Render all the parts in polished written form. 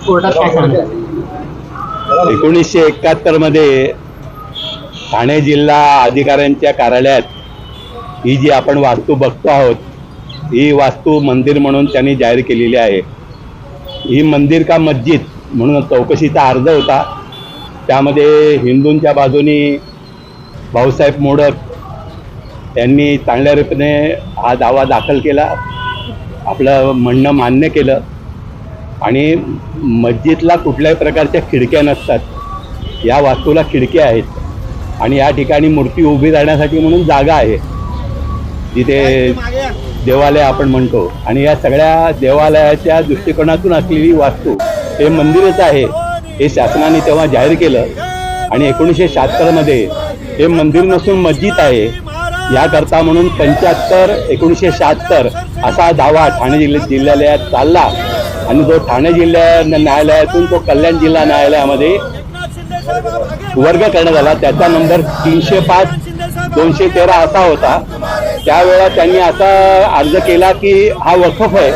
कोर्टात काय सांगतात? 1971 मध्ये ठाणे जिल्हा अधिकाऱ्यांच्या कार्यालयात ही जी आपण वास्तू बघतो आहोत, ही वास्तू मंदिर म्हणून त्यांनी जाहीर केलेली आहे. ही मंदिर का मस्जिद म्हणून चौकशीचा अर्ज होता. त्यामध्ये हिंदूंच्या बाजूनी भाऊसाहेब मोडक यांनी चांगल्या रीतीने हा दावा दाखल केला, आपलं म्हणणं मान्य केलं. आणि मस्जिदला कुठल्याही प्रकारच्या खिडक्या नसतात, या वास्तूला खिडक्या आहेत आणि या ठिकाणी मूर्ती उभी राहण्यासाठी म्हणून जागा आहे, जिथे देवालय आपण म्हणतो. आणि या सगळ्या देवालयाच्या दृष्टिकोनातून असलेली वास्तू हे मंदिरच आहे, हे शासनाने तेव्हा जाहीर केलं. आणि 1976 मध्ये हे मंदिर नसून मस्जिद आहे याकरता म्हणून 1976 असा दावा ठाणे जिल्ह्यालयात चालला. आणि जो ठाणे जिल्हा न्यायालयातून तो कल्याण जिल्हा न्यायालयामध्ये वर्ग करण्यात आला. त्याचा नंबर 305/213 असा होता. त्यावेळेला त्यांनी असा अर्ज केला की हा वक्फ आहे,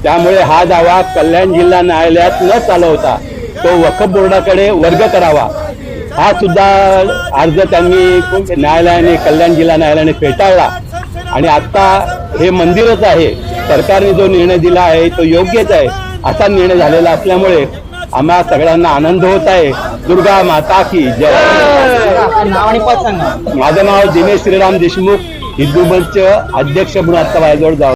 त्यामुळे हा दावा कल्याण जिल्हा न्यायालयात न चालवता तो वक्फ बोर्डाकडे वर्ग करावा, हा सुद्धा अर्ज त्यांनी न्यायालयाने कल्याण जिल्हा न्यायालयाने फेटाळला. आणि आता हे मंदिरच आहे, सरकारने जो निर्णय दिला आहे तो योग्यच आहे असा निर्णय झालेला असल्यामुळे आम्हा सगळ्यांना आनंद होत आहे. दुर्गा माता की जय. नाव आणि पद सांगा. माझं नाव दिनेश श्रीराम देशमुख, हिंदू मंच अध्यक्ष म्हणून आता माझ्याजवळ जाऊ.